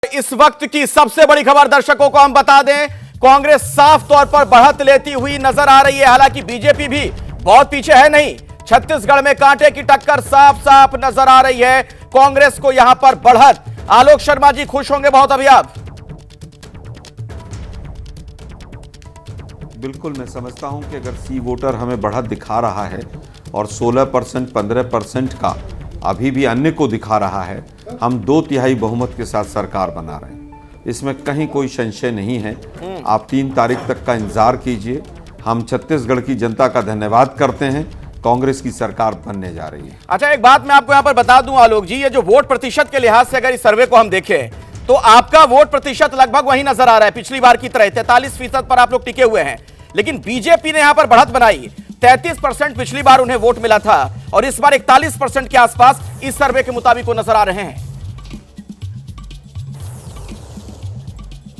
इस वक्त की सबसे बड़ी खबर दर्शकों को हम बता दें, कांग्रेस साफ तौर पर बढ़त लेती हुई नजर आ रही है। हालांकि बीजेपी भी बहुत पीछे है नहीं। छत्तीसगढ़ में कांटे की टक्कर साफ साफ नजर आ रही है। कांग्रेस को यहां पर बढ़त। आलोक शर्मा जी खुश होंगे बहुत अभी आप। बिल्कुल, मैं समझता हूं कि अगर सी वोटर हमें बढ़त दिखा रहा है और 16%, 15% का अभी भी अन्य को दिखा रहा है, हम 2/3 बहुमत के साथ सरकार बना रहे हैं। इसमें कहीं कोई संशय नहीं है। आप 3 तारीख तक का इंतजार कीजिए। हम छत्तीसगढ़ की जनता का धन्यवाद करते हैं। कांग्रेस की सरकार बनने जा रही है। अच्छा, एक बात मैं आपको यहां पर बता दूं आलोक जी, ये जो वोट प्रतिशत के लिहाज से अगर इस सर्वे को हम देखें तो आपका वोट प्रतिशत लगभग वही नजर आ रहा है पिछली बार की तरह। 43% पर आप लोग टिके हुए हैं। लेकिन बीजेपी ने यहां पर बढ़त बनाई। 33% पिछली बार उन्हें वोट मिला था और इस बार 41% के आसपास इस सर्वे के मुताबिक वो नजर आ रहे हैं।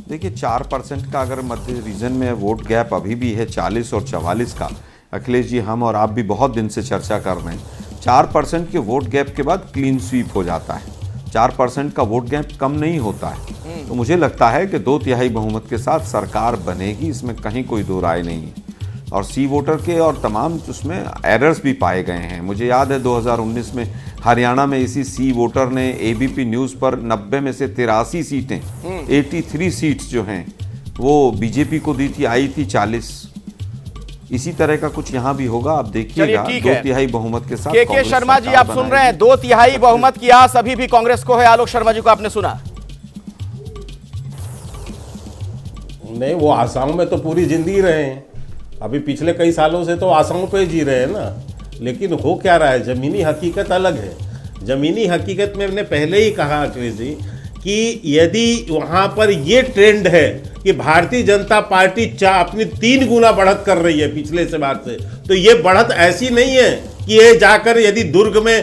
देखिए, 4% का अगर मध्य रीजन में वोट गैप अभी भी है 40 और 44 का। अखिलेश जी, हम और आप भी बहुत दिन से चर्चा कर रहे हैं। 4% के वोट गैप के बाद क्लीन स्वीप हो जाता है। 4% का वोट गैप कम नहीं होता है। तो मुझे लगता है कि 2/3 बहुमत के साथ सरकार बनेगी, इसमें कहीं कोई दो राय नहीं है। और सी वोटर के और तमाम उसमें एरर्स भी पाए गए हैं। मुझे याद है 2019 में हरियाणा में इसी सी वोटर ने एबीपी न्यूज़ पर 90 में से 83 सीटें 83 सीट्स जो हैं वो बीजेपी को दी थी, आई थी 40। इसी तरह का कुछ यहाँ भी होगा, आप देखिएगा। 2/3 बहुमत के साथ के शर्मा जी, आप सुन रहे हैं 2/3 बहुमत की आस अभी भी कांग्रेस को है। आलोक शर्मा जी को आपने सुना? नहीं, वो आसाम में तो पूरी जिंदगी रहे हैं। अभी पिछले कई सालों से तो आसाम पे जी रहे हैं ना। लेकिन हो क्या रहा है, ज़मीनी हकीकत अलग है। ज़मीनी हकीकत में मैंने पहले ही कहा अखिलेश जी कि यदि वहाँ पर ये ट्रेंड है कि भारतीय जनता पार्टी अपनी 3 गुना बढ़त कर रही है पिछले से बार से, तो ये बढ़त ऐसी नहीं है कि ये जाकर यदि दुर्ग में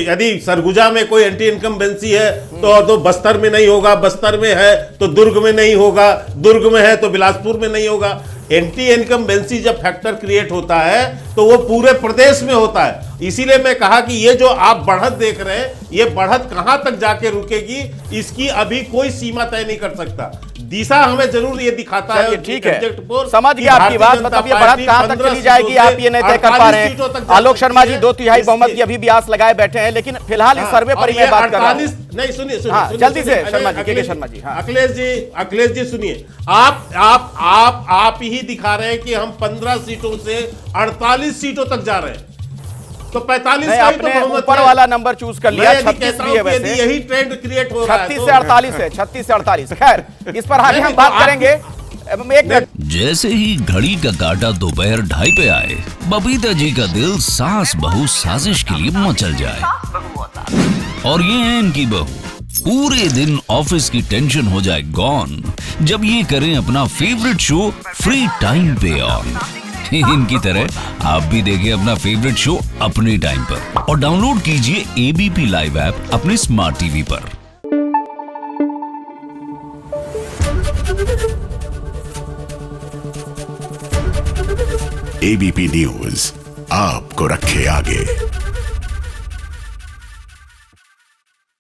यदि सरगुजा में कोई एंटी इनकम्बेंसी है तो बस्तर में नहीं होगा, बस्तर में है तो दुर्ग में नहीं होगा, दुर्ग में है तो बिलासपुर में नहीं होगा। एंटी इनकम्बेंसी जब फैक्टर क्रिएट होता है तो वो पूरे प्रदेश में होता है। इसीलिए मैं कहा कि ये जो आप बढ़त देख रहे हैं, ये बढ़त कहां तक जाके रुकेगी, इसकी अभी कोई सीमा तय नहीं कर सकता। दिशा हमें जरूर ये दिखाता है। ठीक है, समझ गया आपकी बात। मतलब ये बढ़त कहां तक चली जाएगी आप ये नहीं तय कर पा रहे हैं। आलोक शर्मा जी 2/3 बहुमत की अभी भी आस लगाए बैठे हैं। लेकिन फिलहाल इस सर्वे पर ये बात कर रहा हूं। नहीं, सुनिए जल्दी से शर्मा जी, के शर्मा जी। अखिलेश जी सुनिए, आप ही दिखा रहे हैं कि हम 15 सीटों से 48 सीटों तक जा रहे हैं। तो 45 का ही तो बहुमत ऊपर वाला नंबर चूज कर लिया। 36 भी है वैसे। यही ट्रेंड क्रिएट हो रहा है। 36 से 48 है, 36 से 48। खैर, इस पर आगे हम बात करेंगे। जैसे ही घड़ी का काटा दोपहर 2:30 पे आए, बबीता जी का दिल सास बहू साजिश के लिए मचल जाए। और ये है इनकी बहू, पूरे दिन ऑफिस की टेंशन हो जाए गॉन जब ये करें अपना फेवरेट शो फ्री टाइम पे ऑन। इनकी तरह आप भी देखिए अपना फेवरेट शो अपने टाइम पर और डाउनलोड कीजिए एबीपी लाइव ऐप अपने स्मार्ट टीवी पर। एबीपी न्यूज आपको रखे आगे।